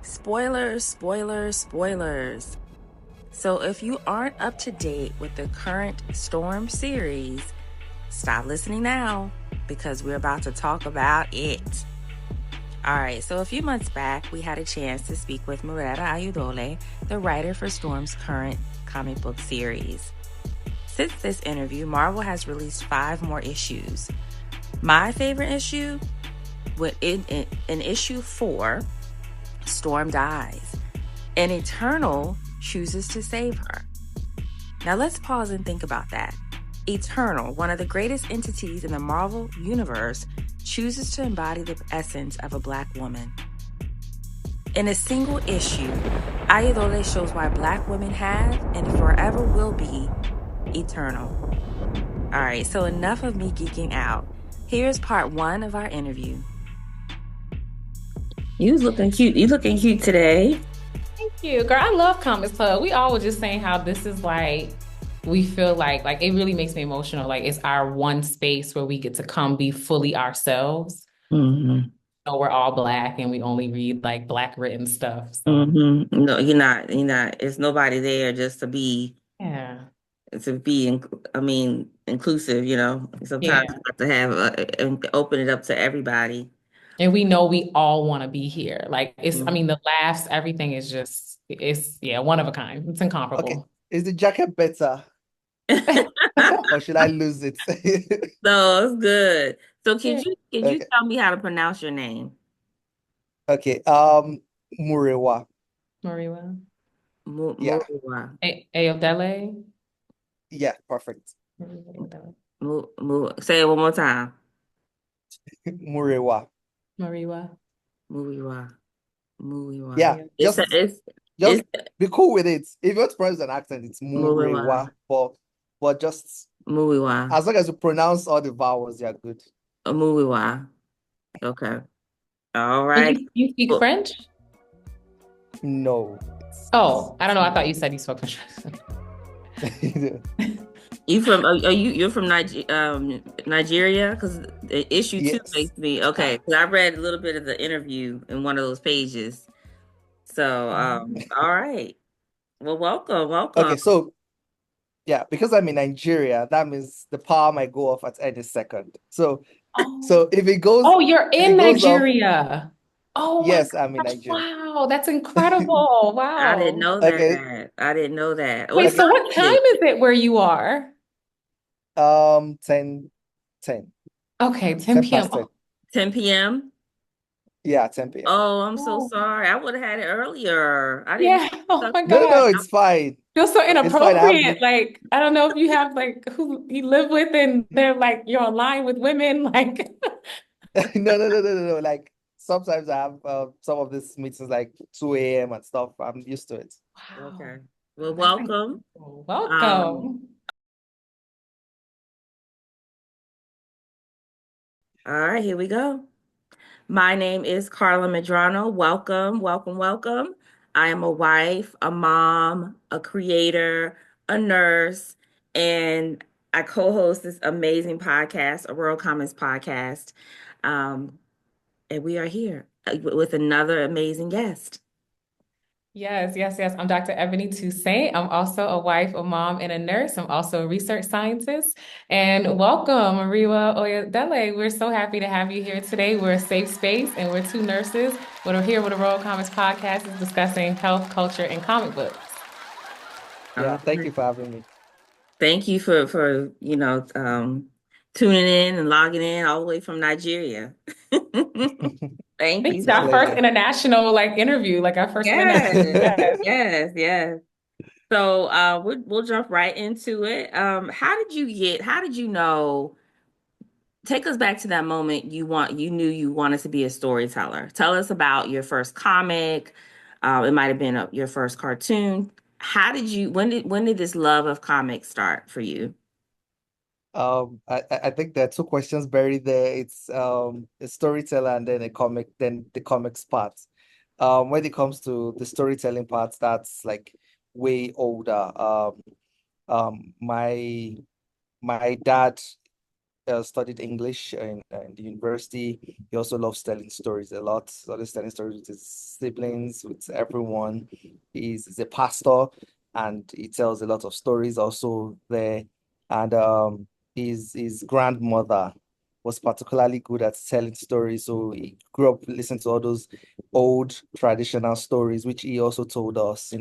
Spoilers, spoilers, spoilers. So if you aren't up to date with the current Storm series, stop listening now because we're about to talk about it. All right, so a few months back, we had a chance to speak with Murewa Ayodele, the writer for Storm's current comic book series. Since this interview, Marvel has released 5 more issues. My favorite issue, in issue 4, Storm dies, and Eternal chooses to save her. Now let's pause and think about that. Eternal, one of the greatest entities in the Marvel universe, chooses to embody the essence of a Black woman. In a single issue, Ayodele shows why Black women have and forever will be eternal. All right, so enough of me geeking out. Here's part 1 of our interview. You looking cute. You looking cute today. Thank you, girl. I love Comics Club. We all were just saying how this is we feel like it really makes me emotional. Like it's our one space where we get to come be fully ourselves. Mm-hmm. So we're all Black and we only read like Black written stuff. So. Mm-hmm. No, you're not. You're not. It's nobody there just to be. Yeah. Inclusive. Sometimes you have to have and open it up to everybody. And we know we all want to be here. Mm-hmm. The laughs, everything is just, one of a kind. It's incomparable. Okay. Is the jacket better? Or should I lose it? No, it's good. So can you Okay. tell me how to pronounce your name? Okay. Murewa. Murewa. Yeah. Murewa. Ayodele. Yeah, perfect. Say it one more time. Murewa. Murewa. Yeah, just it's be cool with it. If you want to pronounce an accent, it's Murewa. But just Murewa. as long as you pronounce all the vowels, you're good. Murewa. Okay. All right. You speak French? No. Oh, I don't know. I thought you said you spoke French. You're from Nigeria? Because the issue 2 makes me okay. Because I read a little bit of the interview in one of those pages. So all right. Well, welcome. Okay, so yeah, because I'm in Nigeria, that means the power might go off at any second. So if it goes, you're in Nigeria. Yes, I'm in Nigeria. Wow, that's incredible. Wow. I didn't know that. Okay. I didn't know that. Wait, so what time is it where you are? 10. Okay, 10 p.m. 10 p.m.? Yeah, 10 p.m. Oh, I'm so sorry. I would have had it earlier. I didn't. Yeah. Oh my God. No, it's fine. Feels so inappropriate. Like, I don't know if you have who you live with and they're like you're online with women. Like No. Like sometimes I have some of these meetings like 2 a.m. and stuff. I'm used to it. Wow. Okay. Well, welcome. Welcome. All right, here we go. My name is Carla Medrano. Welcome. I am a wife, a mom, a creator, a nurse, and I co-host this amazing podcast, OroroComicsPodcast. And we are here with another amazing guest. Yes. I'm Dr. Ebony Toussaint. I'm also a wife, a mom, and a nurse. I'm also a research scientist. And welcome, Murewa Ayodele. We're so happy to have you here today. We're a safe space, and we're 2 nurses. We're here with the Ororo Comics Podcast is discussing health, culture, and comic books. Yeah, thank you for having me. Thank you for tuning in and logging in all the way from Nigeria. Thank you. It's our first international interview, our first international. Yes. So we'll jump right into it. How did you know? Take us back to that moment you knew you wanted to be a storyteller. Tell us about your first comic. It might have been your first cartoon. When did this love of comics start for you? I think there are 2 questions buried there. It's a storyteller and then the comics part. When it comes to the storytelling part, that's way older. My dad studied English in the university. He also loves telling stories a lot. He's always telling stories with his siblings, with everyone. He's a pastor, and he tells a lot of stories also there. And his grandmother was particularly good at telling stories. So he grew up listening to all those old traditional stories, which he also told us,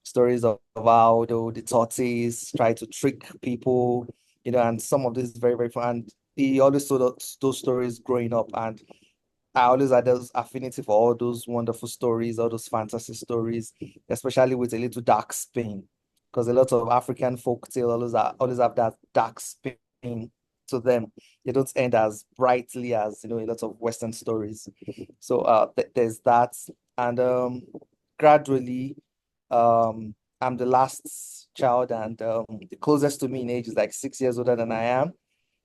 stories of how the tortoise try to trick people, and some of this is very, very fun. And he always told us those stories growing up. And I always had those affinity for all those wonderful stories, all those fantasy stories, especially with a little dark spin. Because a lot of African folk tale always have that dark spin to them. They don't end as brightly as a lot of Western stories. So there's that. And gradually, I'm the last child, and the closest to me in age is like 6 years older than I am.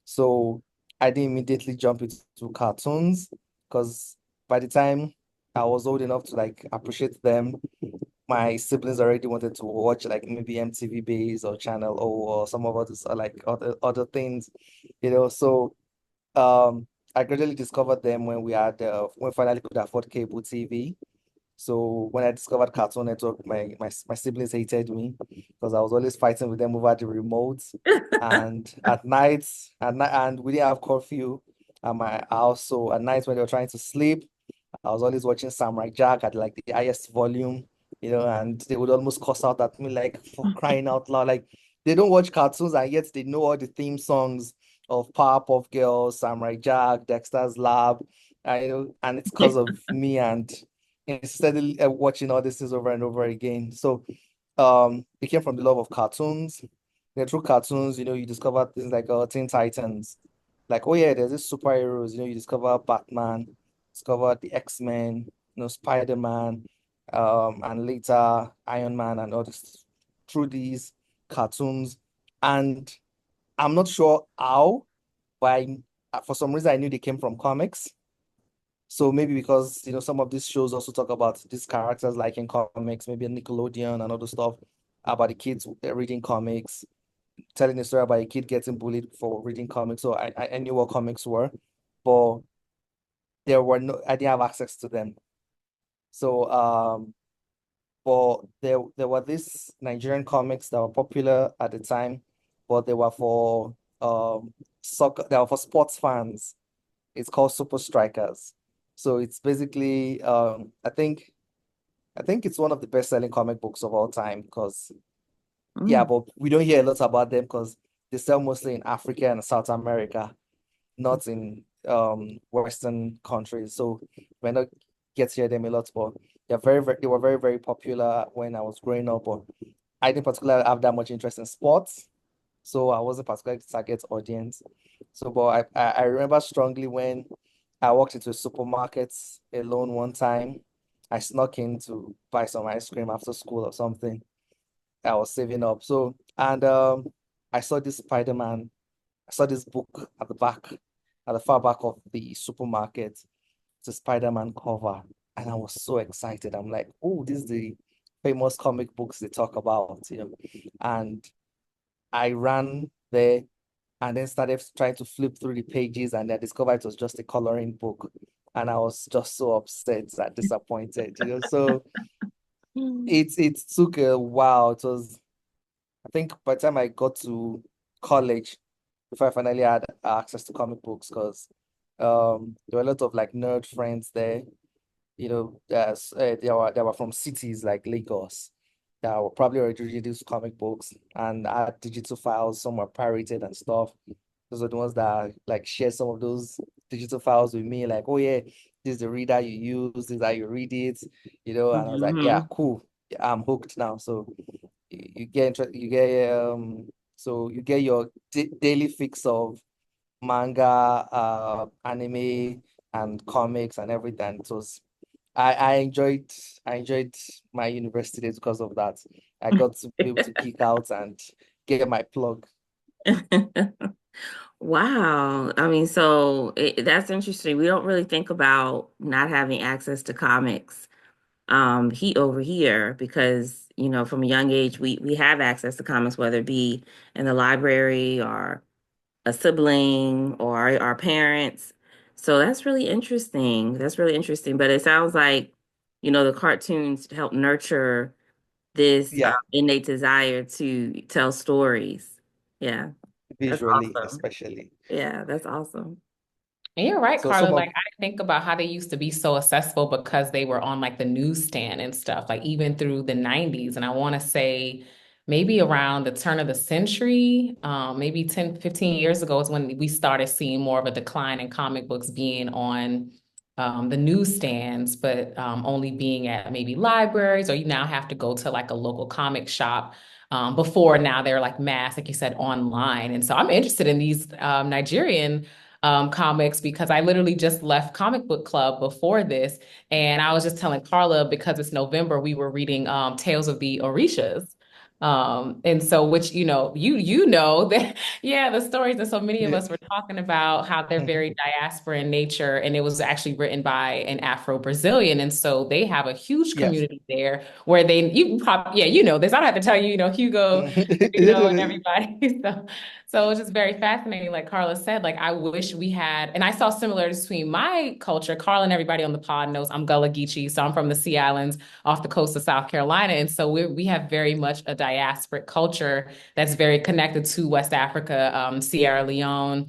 So I didn't immediately jump into cartoons, because by the time I was old enough to like appreciate them, my siblings already wanted to watch like maybe MTV Base or Channel O or some of others, or like other things, So I gradually discovered them when we finally could afford cable TV. So when I discovered Cartoon Network, my siblings hated me because I was always fighting with them over the remotes. And at night, and we didn't have curfew at my house. So at night when they were trying to sleep, I was always watching Samurai Jack at like the highest volume, and they would almost cuss out at me like, for crying out loud. Like, they don't watch cartoons and yet they know all the theme songs of Powerpuff Girls, Samurai Jack, Dexter's Lab. And it's because of me, and instead of watching all these things over and over again. So it came from the love of cartoons. Through cartoons, you discover things like Teen Titans. Like, oh yeah, there's this superheroes, you discover Batman, discover the X-Men, Spider-Man, and later Iron Man and all this through these cartoons. And I'm not sure how, but for some reason I knew they came from comics. So maybe because some of these shows also talk about these characters like in comics, maybe Nickelodeon and other stuff about the kids reading comics, telling a story about a kid getting bullied for reading comics. So I knew what comics were, but I didn't have access to them. So but there were these Nigerian comics that were popular at the time, but they were for soccer, they were for sports fans. It's called Super Strikers. So it's basically I think it's one of the best-selling comic books of all time, because yeah, Mm. but we don't hear a lot about them because they sell mostly in Africa and South America, not in Western countries. So we're not get to hear them a lot, but they were very, very popular when I was growing up. But I didn't particularly have that much interest in sports, so I wasn't particularly the target audience. So, but I remember strongly when I walked into a supermarket alone one time. I snuck in to buy some ice cream after school or something. I was saving up. So, and I saw this Spider-Man. I saw this book at the far back of the supermarket. It's a Spider-Man cover. And I was so excited. I'm like, oh, this is the famous comic books they talk about. And I ran there and then started trying to flip through the pages, and I discovered it was just a coloring book. And I was just so upset and disappointed. So it took a while. It was, I think by the time I got to college, before I finally had access to comic books, because there were a lot of like nerd friends there. They were from cities like Lagos that were probably already reading these comic books and had digital files. Some were pirated and stuff. Those are the ones that like share some of those digital files with me, like, oh yeah, this is the reader you use, this is how you read it. And I was like, yeah, Mhm. cool. Yeah, I'm hooked now. So you get so you get your daily fix of manga, anime, and comics and everything. It was I enjoyed my university days because of that. I got to be able to geek out and get my plug. Wow. I mean, so that's interesting. We don't really think about not having access to comics over here because, from a young age, we have access to comics, whether it be in the library or a sibling or our parents. So that's really interesting. That's really interesting. But it sounds like, the cartoons help nurture this Yeah, innate desire to tell stories. Yeah, that's visually awesome. especially. Yeah, that's awesome. And you're right, So Carla. some Like of I think about how they used to be so accessible because they were on like the newsstand and stuff, like even through the 90s. And I want to say maybe around the turn of the century, maybe 10, 15 years ago is when we started seeing more of a decline in comic books being on the newsstands, but only being at maybe libraries, or you now have to go to like a local comic shop. Before now they're like mass, like you said, online. And so I'm interested in these Nigerian comics because I literally just left comic book club before this. And I was just telling Carla because it's November, we were reading Tales of the Orishas. And so which you know that yeah, the stories that so many of yeah. us were talking about how they're very diaspora in nature, and it was actually written by an Afro-Brazilian, and so they have a huge Yes. community there where they you probably yeah, you know this. I don't have to tell you, Hugo, and everybody. So it's just very fascinating, like Carla said. Like I wish we had, and I saw similarities between my culture. Carla and everybody on the pod knows I'm Gullah Geechee, so I'm from the Sea Islands off the coast of South Carolina, and so we have very much a diasporic culture that's very connected to West Africa, Sierra Leone,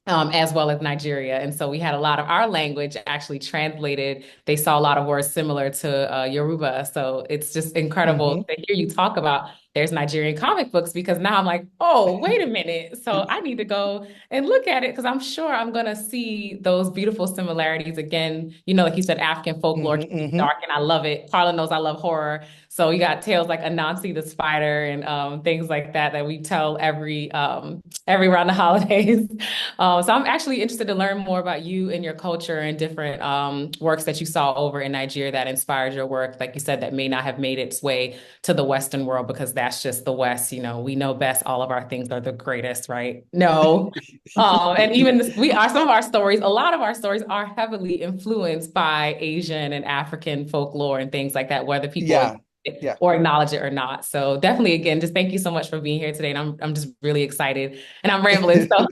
as well as Nigeria. And so we had a lot of our language actually translated. They saw a lot of words similar to Yoruba. So it's just incredible Hmm. to hear you talk about there's Nigerian comic books because now I'm like, oh, wait a minute. So I need to go and look at it because I'm sure I'm going to see those beautiful similarities again. Like you said, African folklore can be Hmm. dark and I love it. Carla knows I love horror. So you got tales like Anansi the spider and things like that we tell every around the holidays. So I'm actually interested to learn more about you and your culture and different works that you saw over in Nigeria that inspired your work, like you said, that may not have made its way to the Western world because that's just the West. We know best. All of our things are the greatest, right? No. And even some of our stories, a lot of our stories are heavily influenced by Asian and African folklore and things like that, whether people Yeah, yeah. or acknowledge it or not. So definitely, again, just thank you so much for being here today. And I'm just really excited and I'm rambling. So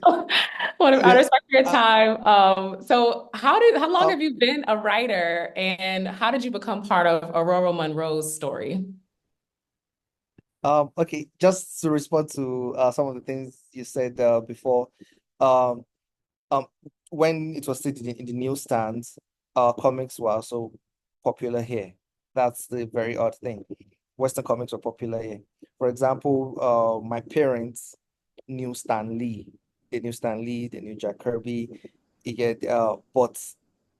I Yeah. respect your Uh, time. So how long uh, have you been a writer and how did you become part of Aurora Monroe's story? okay, just to respond to some of the things you said before. Um, um, when it was still in the newsstands, comics were also popular here. That's the very odd thing. Western comics were popular here. For example, my parents knew Stan Lee. They knew Stan Lee, they knew Jack Kirby. But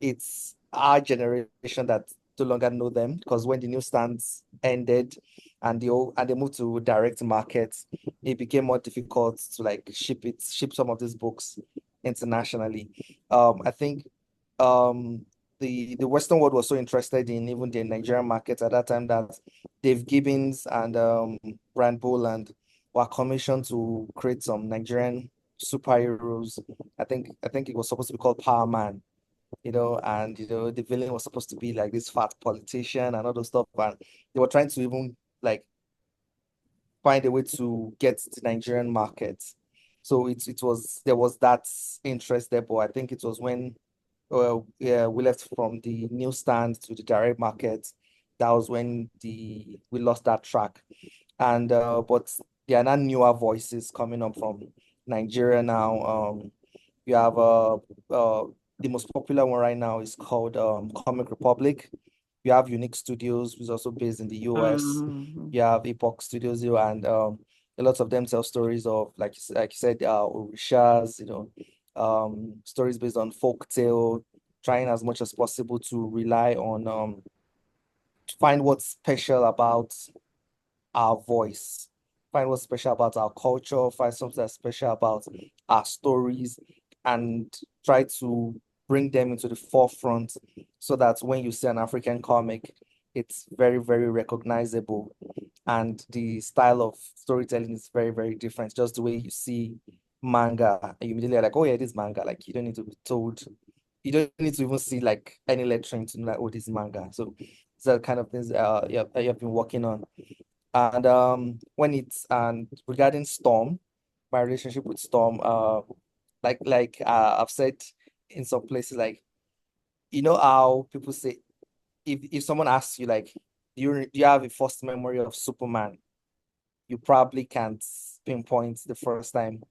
it's our generation that no longer know them because when the newsstands ended and they moved to direct markets, it became more difficult to like ship some of these books internationally. I think the Western world was so interested in even the Nigerian market at that time that Dave Gibbons and Brian Boland were commissioned to create some Nigerian superheroes. I think it was supposed to be called Power Man, and the villain was supposed to be like this fat politician and all those stuff. And they were trying to even like find a way to get to the Nigerian market. So it was there was that interest there, but I think it was when yeah, we left from the newsstand to the direct market. That was when we lost that track. And but there are now newer voices coming up from Nigeria now. You have the most popular one right now is called Comic Republic. You have Unique Studios, which is also based in the US. Mhm. You have Epoch Studios here, and a lot of them tell stories of like you said, Orishas, stories based on folk tale, trying as much as possible to rely on to find what's special about our voice, find what's special about our culture, find something that's special about our stories, and try to bring them into the forefront so that when you see an African comic, it's very, very recognizable. And the style of storytelling is very, very different. Just the way you see manga, and you immediately are like, oh yeah, this manga. Like you don't need to be told, you don't need to even see like any lettering to know like, oh, this is manga. So these are the kind of things you have been working on. And when it's and regarding Storm, my relationship with Storm. I've said in some places, like, you know how people say, if someone asks you, like, do you have a first memory of Superman? You probably can't pinpoint the first time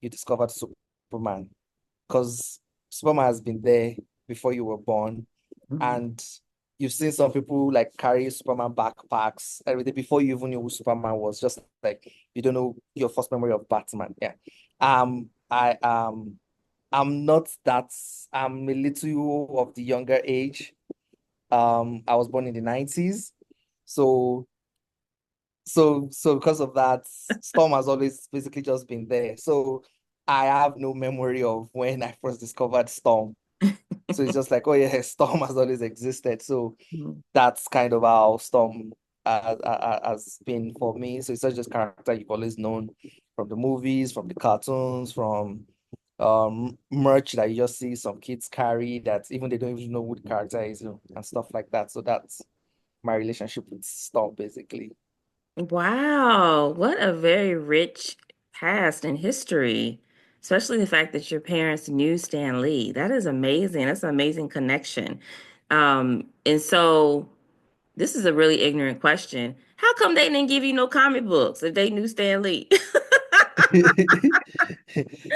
you discovered Superman, because Superman has been there before you were born, and you've seen some people like carry Superman backpacks everything before you even knew who Superman was. Just like you don't know your first memory of Batman. Yeah. I'm not that. I'm a little of the younger age. I was born in the 90s, so because of that, Storm has always basically just been there. So I have no memory of when I first discovered Storm. So it's just like, oh yeah, Storm has always existed. So that's kind of how Storm has been for me. So it's such just character you've always known from the movies, from the cartoons, from merch that you just see some kids carry that even they don't even know who the character is, and stuff like that. So that's my relationship with Storm, basically. Wow, what a very rich past and history, especially the fact that your parents knew Stan Lee. That is amazing. That's an amazing connection. And so this is a really ignorant question. How come they didn't give you no comic books if they knew Stan Lee?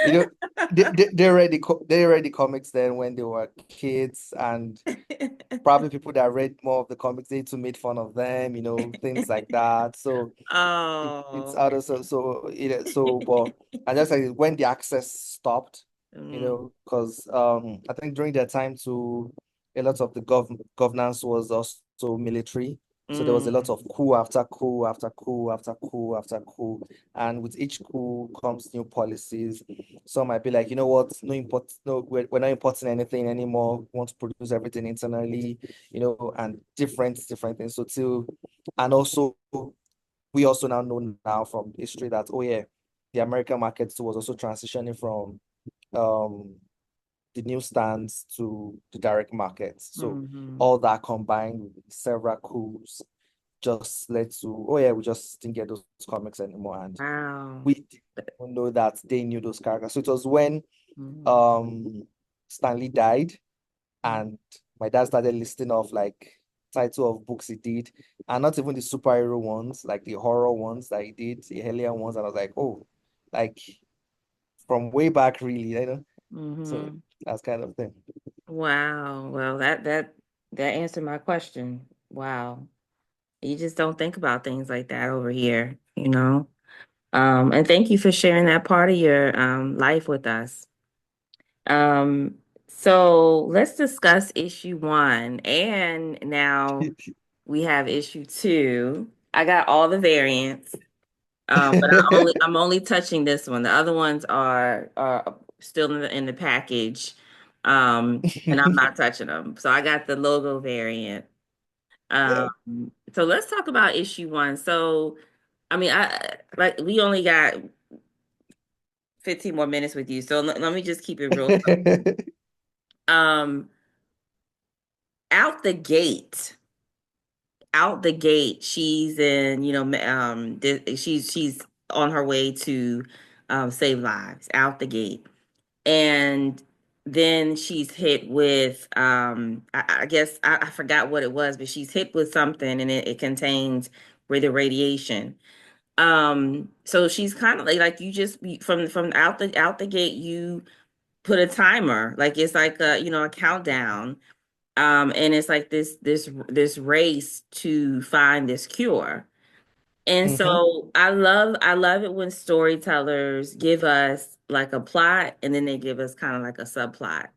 You know, they read the comics then when they were kids, and probably people that read more of the comics, they too made fun of them, things like that. So it's Oh. out of but and just like when the access stopped, Mm, because I think during their time too, a lot of the governance was also military. So there was a lot mm, of coup after coup after coup after coup after coup, and with each coup comes new policies. Some might be like, you know what, no import, no, we're not importing anything anymore. We want to produce everything internally, and different things. So till, and also we also now know now from history that, oh yeah, the American market was also transitioning from um the newsstands to the direct markets. So mhm. all that combined with several coups just led to, oh yeah, we just didn't get those comics anymore. And Wow. we didn't even know that they knew those characters. So it was when Mhm. um Stanley died, Mhm. and my dad started listing off like title of books he did, and not even the superhero ones, like the horror ones that he did, the earlier ones. And I was like, oh, like from way back, really. So Mhm. that's kind of thing. Wow. Well, that answered my question. Wow. You just don't think about things like that over here, you know? And thank you for sharing that part of your life with us. Um, so let's discuss issue one. And now we have issue two. I got all the variants. But I'm only touching this one. The other ones are still in the package. And I'm not touching them. So I got the logo variant. Yeah. So let's talk about issue one. So I mean, I like we only got 15 more minutes with you. So let me just keep it real. Um, out the gate, out the gate, she's in, she's on her way to save lives out the gate. And then she's hit with I guess I forgot what it was, but she's hit with something and it contains radiation. So she's kind of like you just from out the gate, you put a timer, like it's like a countdown. And it's like this race to find this cure. And Hmm. so I love it when storytellers give us like a plot and then they give us kind of like a subplot.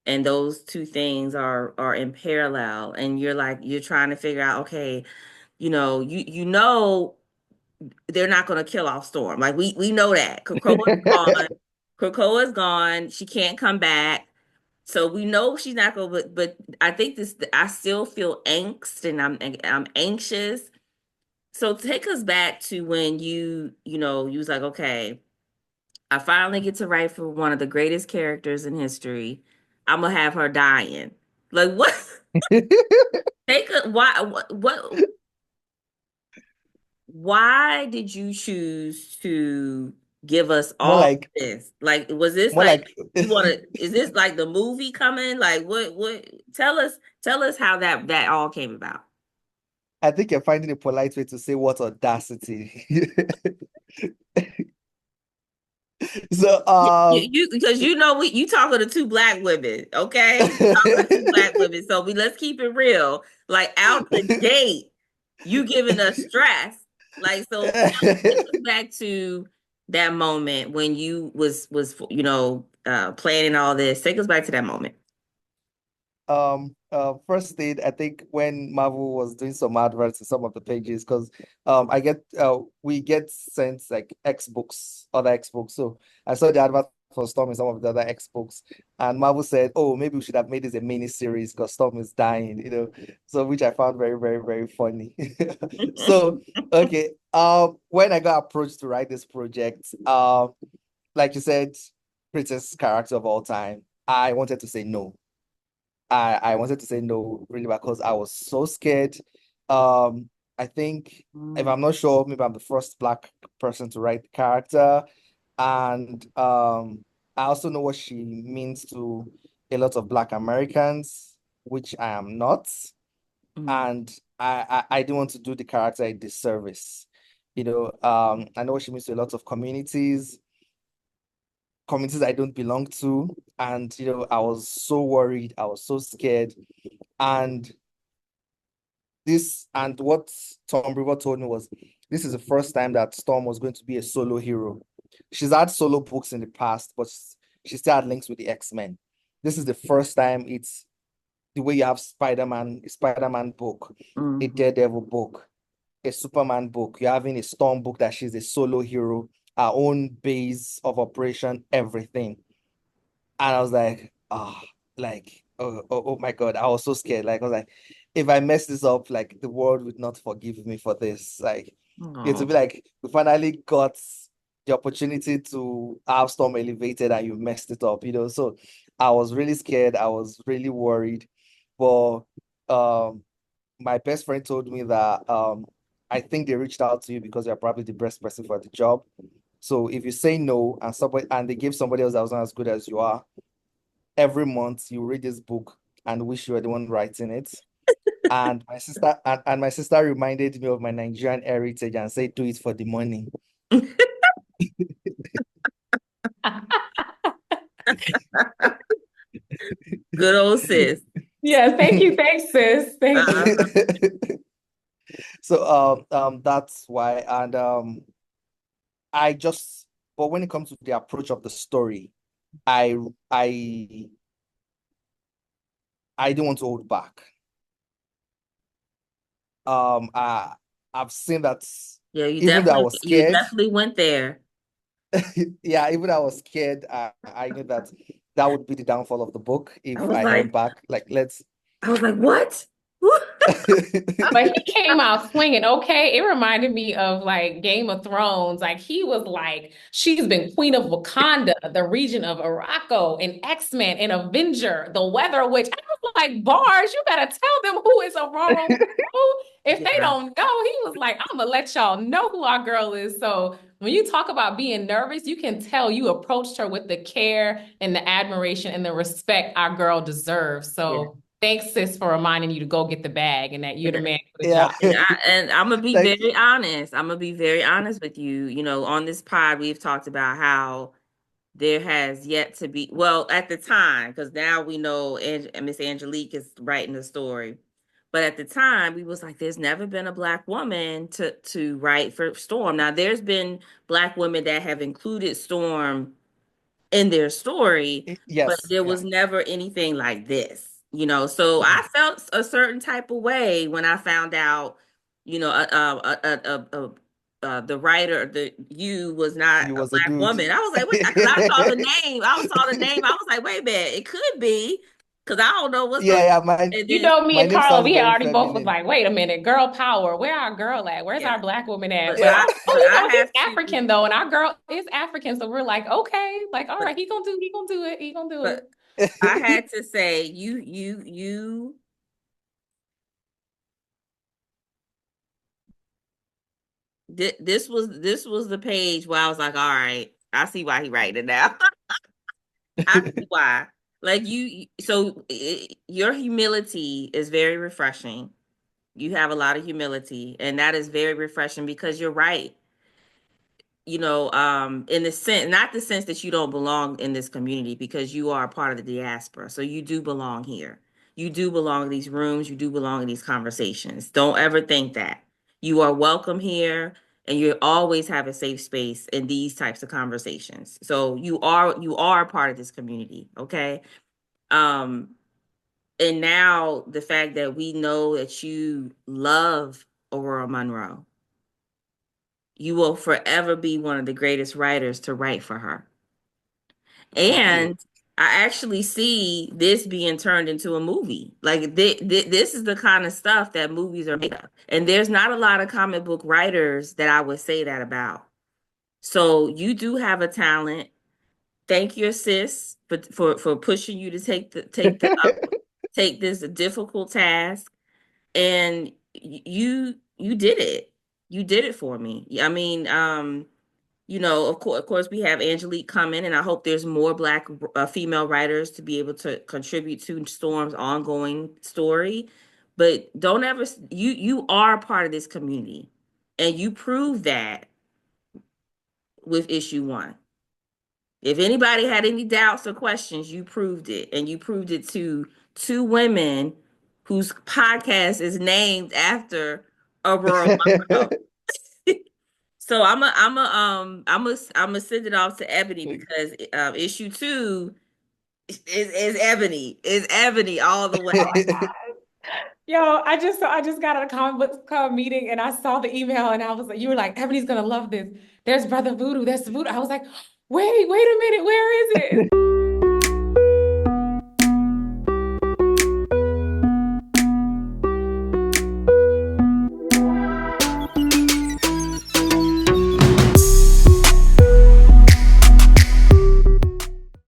And those two things are in parallel. And you're trying to figure out, okay, they're not gonna kill off Storm. Like we know that. Krakoa's gone. Krakoa's gone. She can't come back. So we know she's not gonna, but I think I still feel angst and I'm anxious. So take us back to when you was like, okay, I finally get to write for one of the greatest characters in history. I'm gonna have her dying. Like what? Take a why? Why did you choose to? give us More all like, this? Like, was this more like like, you want to? Is this like the movie coming? Like, what? Tell us how that all came about. I think you're finding a polite way to say what audacity. So, You because you know you talking to two black women, okay? You talking to two black women, so let's keep it real. Like out the gate, you giving us stress. Like so, take us back to that moment when you was planning all this. Take us back to that moment. First thing, I think when Marvel was doing some adverts in some of the pages, because we get sent like X books, other X books. So I saw the advert for Storm in some of the other X books, and Marvel said, "Oh, maybe we should have made this a mini series because Storm is dying," So which I found very, very, very funny. So okay, when I got approached to write this project, like you said, greatest character of all time, I wanted to say no. I wanted to say no really because I was so scared. I think if I'm not sure, maybe I'm the first black person to write the character. And I also know what she means to a lot of Black Americans, which I am not. And I didn't want to do the character a disservice. I know what she means to a lot of communities I don't belong to. And I was so worried, I was so scared. And what Tom River told me was this is the first time that Storm was going to be a solo hero. She's had solo books in the past, but she still had links with the X-Men. This is the first time it's the way you have a Spider-Man book, a Daredevil book, a Superman book. You're having a Storm book that she's a solo hero, her own base of operation, everything. And I was like, oh my God, I was so scared. Like, I was like, if I mess this up, like the world would not forgive me for this. Like, it would be like we finally got the opportunity to have Storm elevated and you messed it up, So I was really scared. I was really worried. But my best friend told me that I think they reached out to you because you're probably the best person for the job. So if you say no and they give somebody else that was not as good as you are, every month you read this book and wish you were the one writing it. And my sister reminded me of my Nigerian heritage and said, do it for the money. Good old sis. Yeah, thank you. Thanks, sis. Thank you. So that's why. And but when it comes to the approach of the story, I I didn't want to hold back. I've seen that. Yeah, Even though I was you scared, definitely went there. yeah, even though I was scared, I knew that would be the downfall of the book if I held back. I was like, what? But he came out swinging, okay? It reminded me of like Game of Thrones. Like he was like, she's been Queen of Wakanda, the region of Ororo, an X-Men, an Avenger, the Weather Witch. I was like, bars, you better tell them who is Ororo. If they don't know, he was like, I'm gonna let y'all know who our girl is. So when you talk about being nervous, you can tell you approached her with the care and the admiration and the respect our girl deserves. So thanks, sis, for reminding you to go get the bag and that you're the man for the Yeah. job. And I'm gonna be very honest. I'm gonna be very honest with you. On this pod, we've talked about how there has yet to be, well, at the time, because now we know Miss Angelique is writing the story. But at the time, we was like, there's never been a Black woman to write for Storm. Now, there's been Black women that have included Storm in their story, but Yes. there was never anything like this, So I felt a certain type of way when I found out, the writer, was not You a was a Black dude. woman. I was like, wait, because I saw the name. I was like, wait a minute, it could be, because I don't know what's Yeah, You know, me my and name Carla, sounds we had very already both was feminine. like, wait a minute, girl power. Where our girl at? Where's our Black woman at? But Yeah. he's African though, and our girl is African. So we're like, okay, like, all right, he gonna do it. He gonna do it. I had to say, this was the page where I was like, all right, I see why he writing it now. I see why. Like your humility is very refreshing. You have a lot of humility, and that is very refreshing because you're right. In the sense, not the sense that you don't belong in this community because you are a part of the diaspora. So you do belong here. You do belong in these rooms. You do belong in these conversations. Don't ever think that. You are welcome here and you always have a safe space in these types of conversations. So you are a part of this community, okay? Um, and now the fact that we know that you love Aurora Monroe, you will forever be one of the greatest writers to write for her. And I actually see this being turned into a movie. Like this is the kind of stuff that movies are made of. And there's not a lot of comic book writers that I would say that about. So you do have a talent. Thank your sis for pushing you to take this difficult task. And you did it. You did it for me. I mean, of course, we have Angelique coming, and I hope there's more Black female writers to be able to contribute to Storm's ongoing story. But don't ever you are a part of this community, and you prove that with issue 1. If anybody had any doubts or questions, you proved it, and you proved it to 2 women whose podcast is named after Aurora Monroe. So I'm a send it off to Ebony because issue 2 is Ebony. Is Ebony all the way. Yo, I just got out of comic book club meeting and I saw the email and I was like, you were like, Ebony's gonna love this. There's Brother Voodoo, there's Voodoo. I was like, wait a minute, where is it?